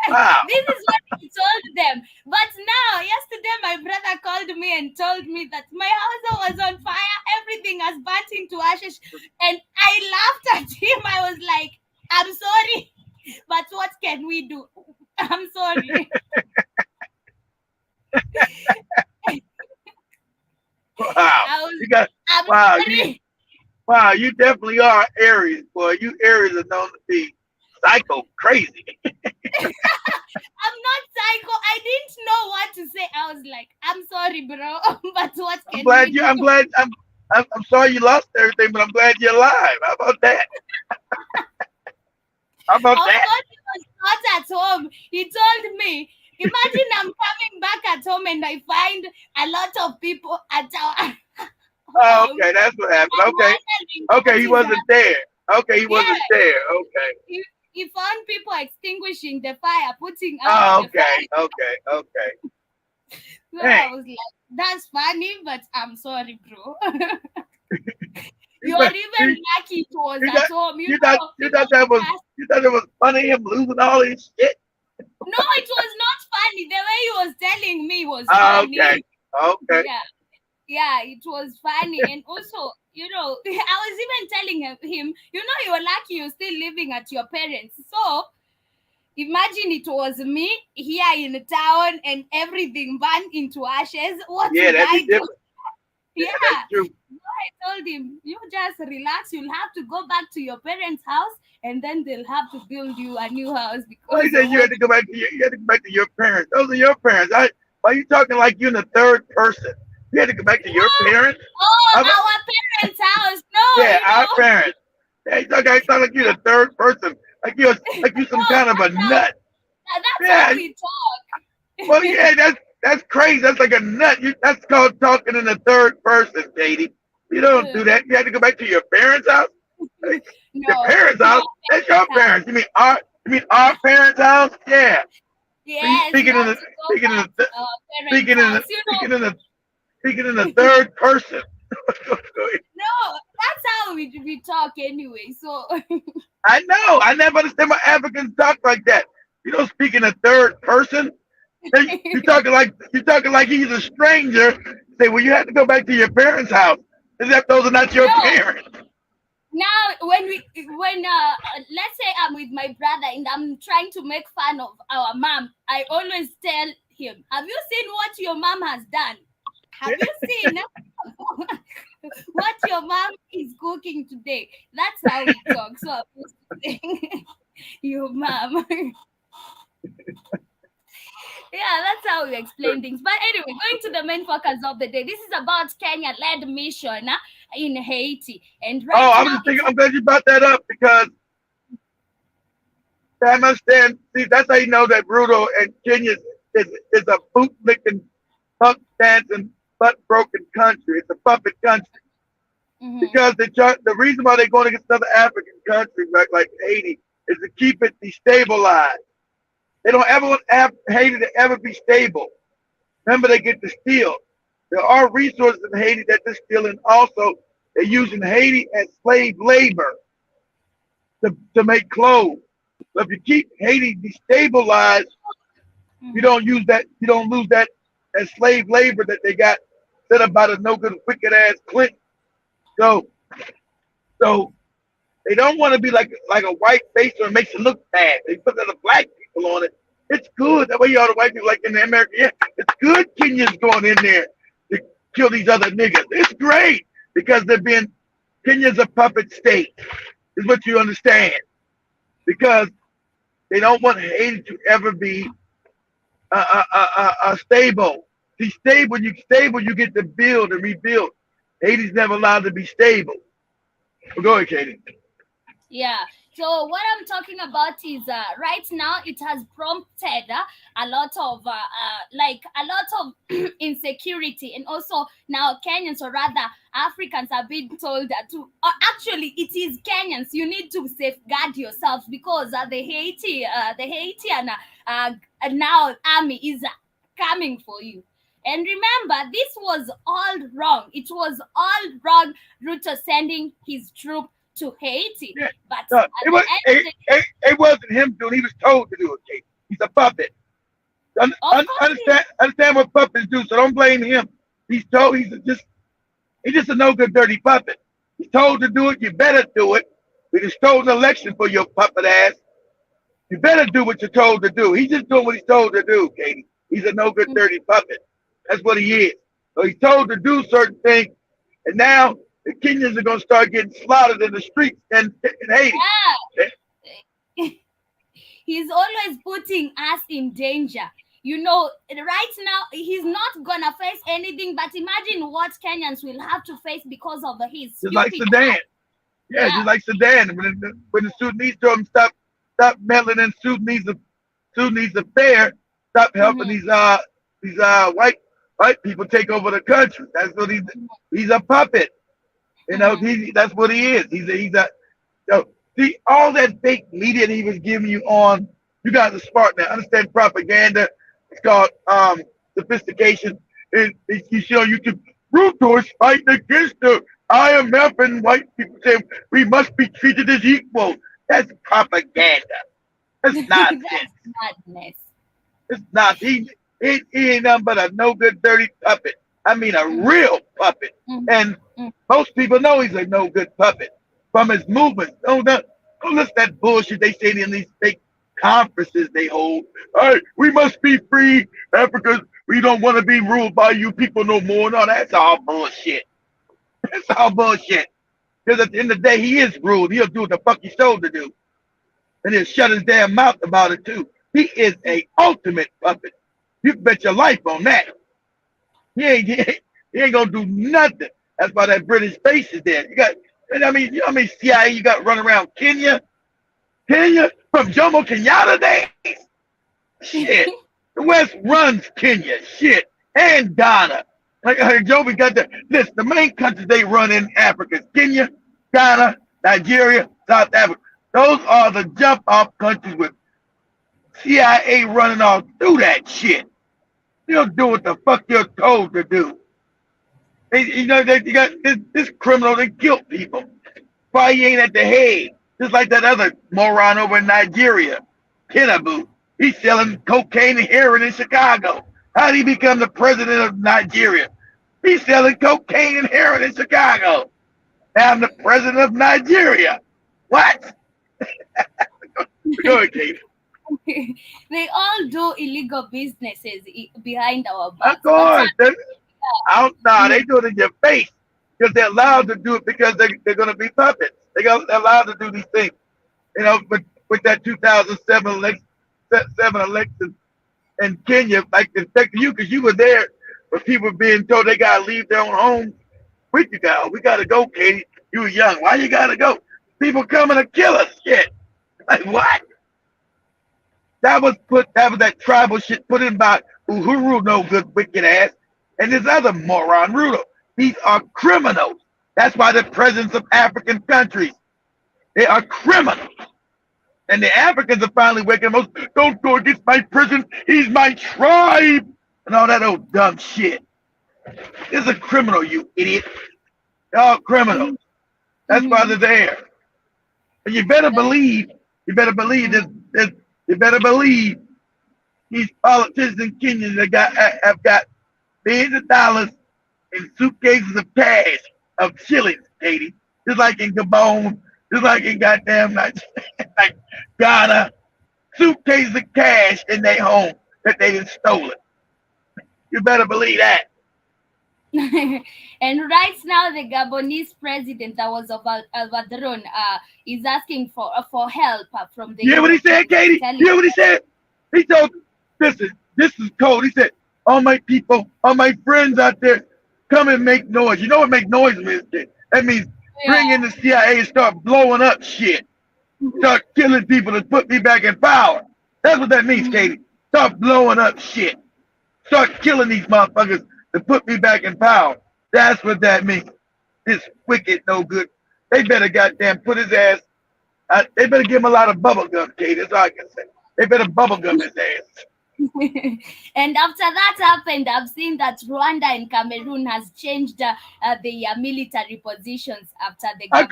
Wow. This is what I told them. But now, yesterday, my brother called me and told me that my house was on fire. Everything has burnt into ashes. And I laughed at him. I was like, I'm sorry, but what can we do? I'm sorry. Wow. Sorry. Wow, you definitely are Aries, boy. You Aries are known to be psycho crazy. I'm not psycho. I didn't know what to say. I was like, I'm sorry, bro. But what can we do? I'm sorry you lost everything, but I'm glad you're alive. How about that? How about that? I thought he was not at home. He told me, imagine I'm coming back at home and I find a lot of people at our Oh, okay, that's what happened. Okay, he wasn't there. Okay, he wasn't there. Okay. He found people extinguishing the fire, putting out the fire. Okay. So I was like, that's funny, but I'm sorry, bro. You are even lucky it was at home. You thought You thought it was funny him losing all his shit? No, it was not funny. The way he was telling me was Oh, funny. okay. Okay. Yeah, it was funny. And also, I was even telling him, you're lucky you're still living at your parents. So imagine it was me here in town and everything burned into ashes. What Yeah, would that'd I be do? different. Yeah. That's true. So I told him, you just relax. You'll have to go back to your parents' house, and then they'll have to build you a new house Why you because say of you had what. to go back to you had to go back to your parents? Those are your parents. Why are you talking like you're in the third person? You had to go back to your No, parents? oh, I'm, our parents' house. No, yeah, our parents. Yeah, you talk like you're the third person. Like you some no, kind of a nut. that's how Yeah. we talk. Well, yeah, that's crazy. That's like a nut. That's called talking in the third person, Katie. You don't do that. You had to go back to your parents' house. Your No, parents' my house? That's your parents' house. parents. You mean our parents' house? Yeah. Yes, we Speaking in have the to go speaking in back the to our parents' speaking in the house. speaking in the third person. No, that's how we talk anyway. So I know. I never understand why Africans talk like that. You don't speak in the third person. You talking like he's a stranger. Say, well, you have to go back to your parents' house, as if those are not your no. parents. Now when let's say I'm with my brother and I'm trying to make fun of our mom, I always tell him, have you seen what your mom has done? Have you seen what your mom is cooking today? That's how we talk. So I'm used to saying your mom. Yeah, that's how we explain things. But anyway, going to the main focus of the day. This is about Kenya-led mission in Haiti, and right I was now just thinking. I'm glad you brought that up because I understand. See, that's how you know that Bruto and Kenya is a boot licking, punk dancing, butt broken country. It's a puppet country because the reason why they're going against another African country like Haiti is to keep it destabilized. They don't ever want Haiti to ever be stable. Remember, they get to steal. There are resources in Haiti that they're stealing. Also, they're using Haiti as slave labor to make clothes. So if you keep Haiti destabilized, you don't use that. You don't lose that as slave labor that they got set up by the no good wicked ass Clinton. So they don't want to be like a white face or it makes it look bad. They put the black people on it. It's good. That way all the white people like in America, yeah, it's good Kenyans going in there to kill these other niggas. It's great because Kenya's a puppet state, is what you understand. Because they don't want Haiti to ever be stable. See, stable, you get to build and rebuild. Haiti's never allowed to be stable. Well, go ahead, Katie. Yeah. So what I'm talking about is right now it has prompted a lot of insecurity, and also now Kenyans, or rather Africans, are being told to. Actually, it is Kenyans. You need to safeguard yourselves because the Haitian now army is coming for you. And remember, this was all wrong. It was all wrong. Ruto sending his troop to Haiti. Yeah. But No, at the end of the day, it wasn't him doing it. He was told to do it, Katie. He's a puppet. of course, Understand what puppets do, so don't blame him. He's just a no good dirty puppet. He's told to do it, you better do it. We just stole an election for your puppet ass. You better do what you're told to do. He's just doing what he's told to do, Katie. He's a no good dirty puppet. That's what he is. So he's told to do certain things, and now the Kenyans are going to start getting slaughtered in the streets in Haiti. yeah, he's always putting us in danger. Right now he's not gonna face anything, but imagine what Kenyans will have to face because of his Just like stupid Sudan. act. Yeah, just like Sudan. When the Sudanese told him stop meddling in Sudanese affair, stop helping these white people take over the country. That's what he's a puppet. That's what he is. See, all that fake media that he was giving you on, you guys are smart now. Understand propaganda. It's called sophistication. You see on YouTube, Ruto is fighting against the IMF and white people saying we must be treated as equal. That's propaganda. That's nonsense. That's madness. It's not. He ain't nothing but a no good, dirty puppet. I mean, a real puppet. Mm, And mm. most people know he's a no good puppet from his movements. Don't listen to that bullshit they say in these fake conferences they hold. All right, we must be free, Africa. We don't want to be ruled by you people no more. No, that's all bullshit. That's all bullshit. Because at the end of the day, he is ruled. He'll do what the fuck he's told to do. And he'll shut his damn mouth about it too. He is a ultimate puppet. You can bet your life on that. He ain't gonna do nothing. That's why that British base is there. And I mean, you know how many CIA you got running around Kenya? Kenya from Jomo Kenyatta days? Shit. The West runs Kenya. Shit. And Ghana. Like Joby got the main countries they run in Africa is Kenya, Ghana, Nigeria, South Africa. Those are the jump off countries with CIA running all through that shit. They'll do what the fuck you're told to do. You got this criminal that killed people. Why he ain't at the Hague? Just like that other moron over in Nigeria, Tinubu. He's selling cocaine and heroin in Chicago. How did he become the president of Nigeria? He's selling cocaine and heroin in Chicago. Now I'm the president of Nigeria. What? Go ahead, Kate. They all do illegal businesses behind our backs. Of course. They do it in your face because they're allowed to do it because they're going to be puppets. They're allowed to do these things. You know, but with that 2007 election in Kenya, like affected you because you were there, but people were being told they got to leave their own homes. We got to go, Katie. You were young. Why you got to go? People coming to kill us. Shit. Like what? That was that tribal shit put in by Uhuru, no good, wicked ass, and this other moron, Ruto. These are criminals. That's why the presidents of African countries, they are criminals. And the Africans are finally waking up. Don't go against my president. He's my tribe. And all that old dumb shit. This is a criminal, you idiot. They're all criminals. That's why they're there. And you better believe these politicians in Kenya that have got billions of dollars in suitcases of cash, of shillings, Katie. Just like in Gabon, just like in goddamn like Ghana, suitcases of cash in their home that they done stolen. You better believe that. And right now, the Gabonese president that was overthrown is asking for help from the. You hear what he said, Katie? You hear what he said? He told, this is cold. He said, all my people, all my friends out there, come and make noise. You know what make noise means? That means bring in the CIA and start blowing up shit. Start killing people and put me back in power. That's what that means, Katie. Start blowing up shit. Start killing these motherfuckers to put me back in power. That's what that means. This wicked, no good. They better goddamn put his ass. They better give him a lot of bubble gum, Kate. That's all I can say. They better bubble gum his ass. And after that happened, I've seen that Rwanda and Cameroon has changed their military positions after the. I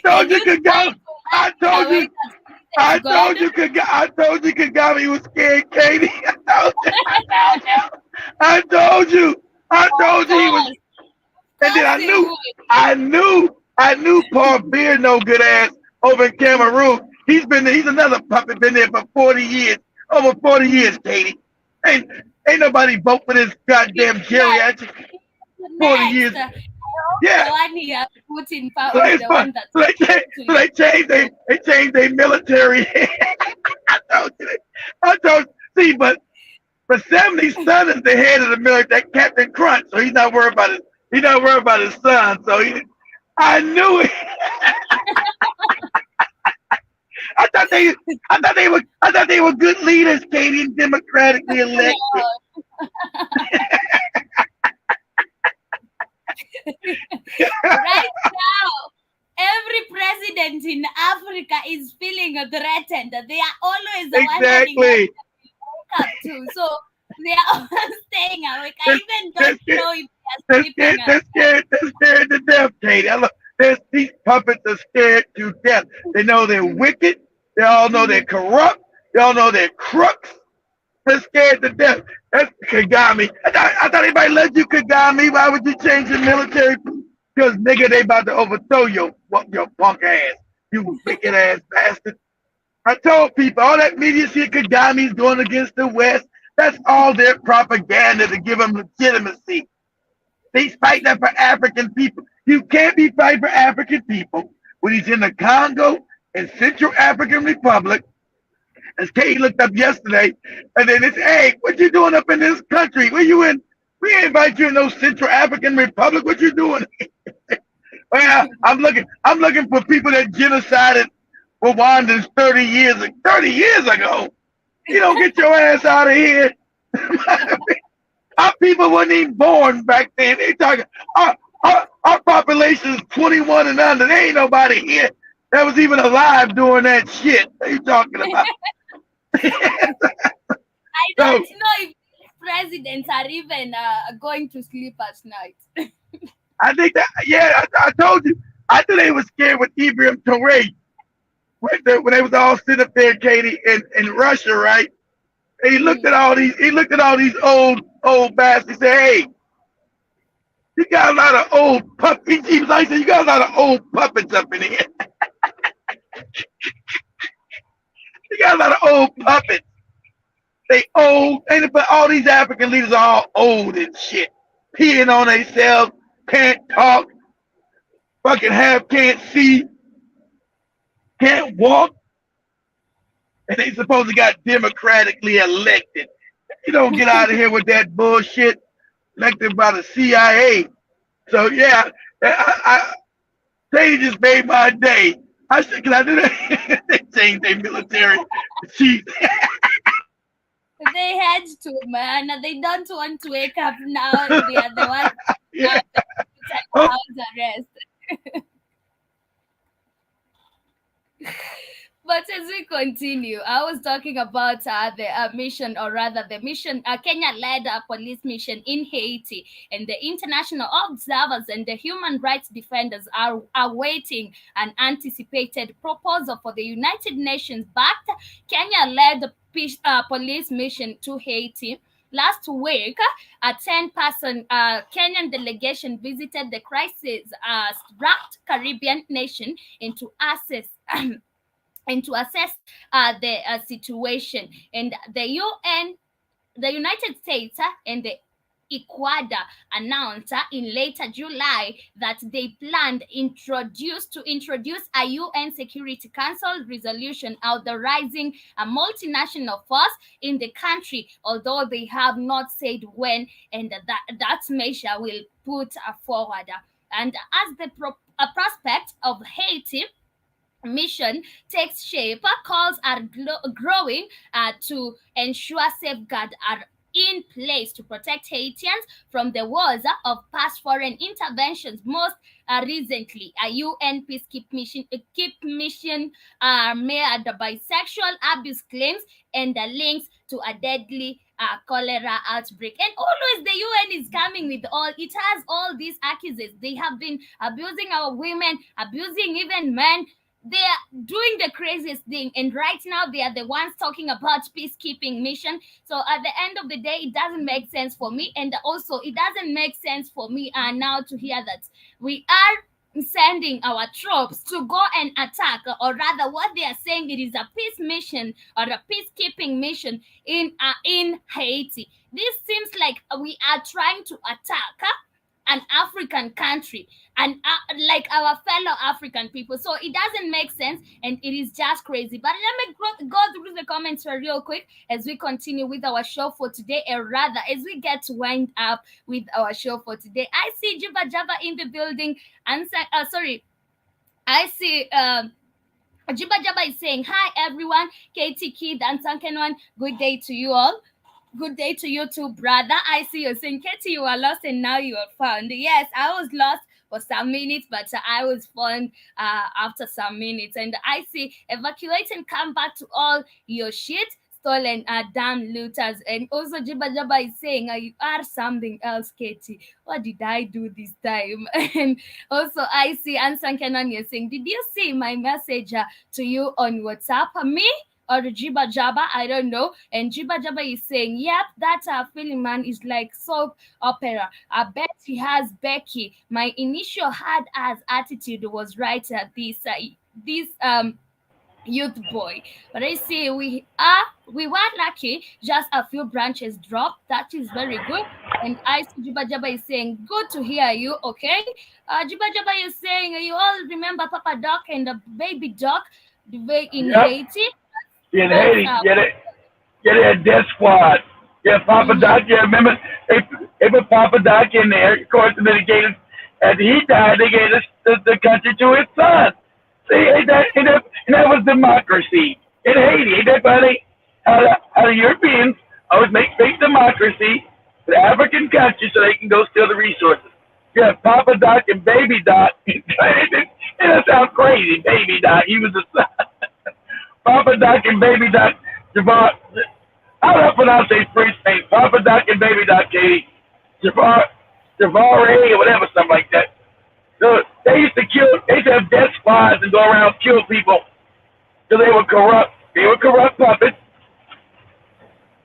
told you Kagame. I told you Kagame was scared, Katie. I told you he was. And then I knew Paul Beer, no good ass, over in Cameroon. He's another puppet, been there for 40 years, over 40 years, Katie. Ain't nobody vote for this goddamn geriatric 40 years. Yeah. They changed their military. I told see, but 70's son is the head of the military, that Captain Crunch, so he's not worried about his son. So I knew it. I thought they were good leaders, Katie, and democratically elected. Right now, every president in Africa is feeling threatened. They are always exactly. up too. So they are all staying awake. I even They're don't scared, know if they they're are scared, sleeping at they're scared, they're scared to death, Katie. These puppets are scared to death. They know they're wicked. They all know they're corrupt. They all know they're crooks. They're scared to death. That's Kagami. I thought anybody let you Kagami. Why would you change the military? Because nigga, they about to overthrow your punk ass. You wicked ass bastard. I told people all that media shit Kagami's going against the West. That's all their propaganda to give them legitimacy. He's fighting for African people. You can't be fighting for African people when he's in the Congo and Central African Republic, as Kate looked up yesterday, and then it's, hey, what you doing up in this country? Where you in? We ain't invite you in no Central African Republic. What you doing? Well, I'm looking for people that genocided Rwandans 30 years ago. You don't get your ass out of here. Our people weren't even born back then. They talking our population is 21 and under. There ain't nobody here that was even alive doing that shit. What are you talking about? I So don't know if presidents are even going to sleep at night. I think that, yeah, I told you. I think they was scared with Ibrahim Traoré when they was all sitting up there, Katie, in Russia, right? And he looked at all these old bastards. He said, "Hey, you got a lot of old puppets." He was like, "You got a lot of old puppets up in here. You got a lot of old puppets. They old, but all these African leaders are all old and shit, peeing on themselves, can't talk, fucking can't see, can't walk, and they supposed to got democratically elected. You don't get out of here with that bullshit elected by the CIA." So yeah, they just made my day. I said, "Can I do that?" They changed their military chief. They had to, man. They don't want to wake up now. They are the ones Yeah. now house arrest. But as we continue, I was talking about the mission, or rather the mission, Kenya-led police mission in Haiti, and the international observers and the human rights defenders are awaiting an anticipated proposal for the United Nations-backed Kenya-led police mission to Haiti. Last week, a 10-person Kenyan delegation visited the crisis-struck Caribbean nation into assess and to assess the situation. And the UN, the United States, and the Ecuador announced in later July that they planned to introduce a UN Security Council resolution authorizing a multinational force in the country, although they have not said when and that measure will put forward. And as the prospect of Haiti mission takes shape, calls are growing to ensure safeguards are in place to protect Haitians from the wars of past foreign interventions. Most recently, a UN peacekeeping mission made by sexual abuse claims and the links to a deadly cholera outbreak. And always the UN is coming with it has all these accusations. They have been abusing our women, abusing even men. They are doing the craziest thing, and right now they are the ones talking about peacekeeping mission. So at the end of the day, it doesn't make sense for me, and also it doesn't make sense for me now to hear that we are sending our troops to go and attack, or rather what they are saying, it is a peace mission or a peacekeeping mission in Haiti. This seems like we are trying to attack an African country and like our fellow African people. So it doesn't make sense, and it is just crazy. But let me go through the comments real quick as we continue with our show for today, or rather as we get to wind up with our show for today. I see Juba Java in the building, and I see Juba Jaba is saying, "Hi everyone, Katie, Kid, and Sankenwan. Good day to you all." Good day to you too, brother. I see you saying, "Katie, you were lost and now you are found." Yes, I was lost for some minutes, but I was found after some minutes. And I see, "Evacuate and come back to all your shit. stolen damn looters. And also Jiba Jaba is saying you are something else, Katie. What did I do this time? And also I see Ansan Kenan is saying, did you see my message to you on WhatsApp? Me or Jiba Jaba, I don't know. And Jiba Jaba is saying, yep, that film man is like soap opera. I bet he has Becky. My initial hard ass attitude was right at this youth boy. But I say we were lucky, just a few branches dropped. That is very good. And I see Jiba Jaba is saying, good to hear you, okay? Jiba Jaba is saying, you all remember Papa Doc and the baby Doc in Yep. Haiti? In Haiti, they had death squad. Yeah, Papa Doc. Yeah, remember they put Papa Doc in there. Of course, and then they gave us, after he died, they gave us the country to his son. See, and that was democracy in Haiti. Ain't that funny? How the Europeans always make fake democracy for the African countries so they can go steal the resources. Yeah, Papa Doc and Baby Doc. That sounds crazy. Baby Doc, he was the son. Papa Doc and Baby Doc, Javar. How do I pronounce his first name? Papa Doc and Baby Doc, Katie. Javar or whatever, something like that. So they used to have death squads and go around kill people. So they were corrupt. They were corrupt puppets.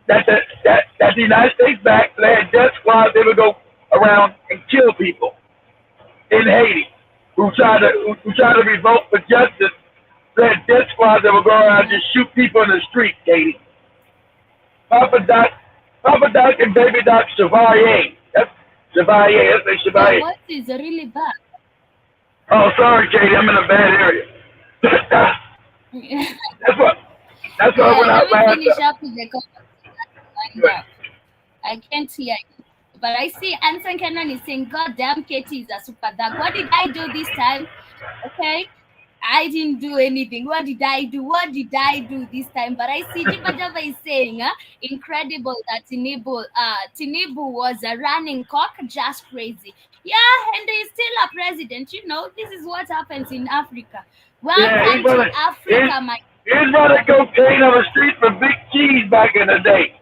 That's the United States back. So they had death squads. They would go around and kill people in Haiti who tried to revolt for justice. They had death squads that would go around and just shoot people in the street, Katie. Papa Doc and Baby Doc Chevalier. That's Chevalier. That's a Chevalier. What is really bad? Oh, sorry, Katie. I'm in a bad area. That's what when I let me finish up with the conversation. I can't hear you. But I see Anson Cannon is saying, God damn, Katie is a super dog. What did I do this time? Okay. I didn't do anything. What did I do this time? But I see Jiba Java is saying, incredible that Tinubu was a running cock, just crazy. Yeah, and he's still a president. You know, this is what happens in Africa. Welcome to Africa, my. He's running cocaine on the street for Big Cheese back in the day.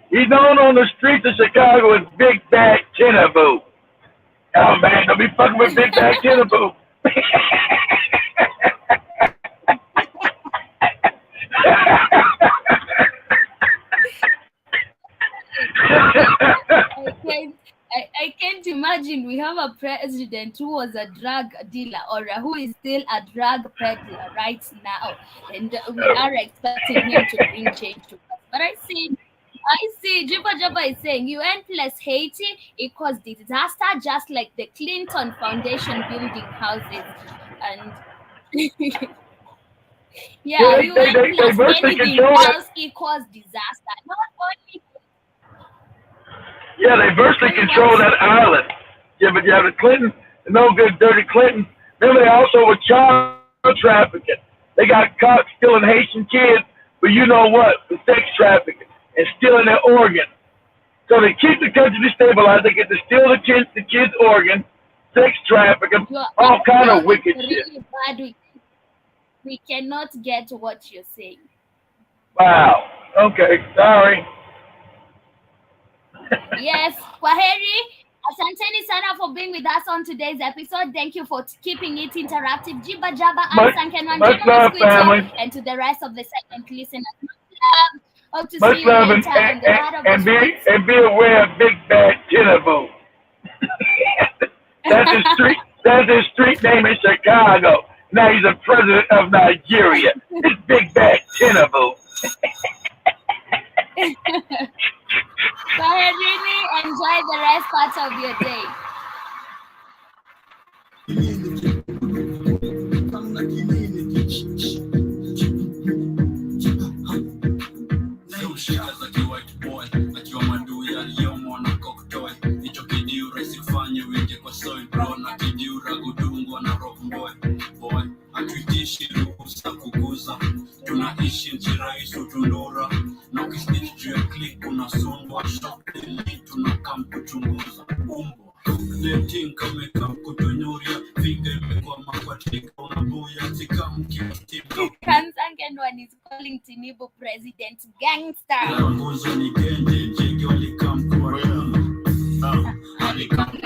He's known on the streets of Chicago as Big Bad Tinubu. Oh man, don't be fucking with Big Bad Tinubu. I can't imagine we have a president who was a drug dealer or who is still a drug peddler right now, and we are expecting him to bring change to us. But I see Jiba Jaba is saying UN plus Haiti equals disaster, just like the Clinton Foundation building houses. And UN plus anything else equals disaster. Not only. Yeah, they virtually control that island. Yeah, but you have the Clinton, the no good, dirty Clinton. Remember, they also were child trafficking. They got caught stealing Haitian kids, but you know what? For sex trafficking and stealing their organs. So they keep the country destabilized. They get to steal the kids' organs, sex trafficking, all kind of wicked shit. Bad. We cannot get what you're saying. Wow. Okay. Sorry. Yes, Kwaheri. Asanteni sana for being with us on today's episode. Thank you for keeping it interactive. Jiba Jaba much love, family. And to the rest of the segment listeners. Much love. Hope to much see you love later on the heart of and be aware of Big Bad Tinubu. That's his street name in Chicago. Now he's the president of Nigeria. It's Big Bad Tinubu. Go ahead, really enjoy the rest part of your day. Hatuitishi ruhusa kuguza, tunaishi nchi rais utundura, na ukisnitch juu ya click unasundwa shock. kuchunguza umbo letinka meka kutonyoria figa imekuwa makwatika unabuya tikamkitimka Kansangen one is calling Tinubu president gangster. mbuzo ni genje jege walikamkuwa alikam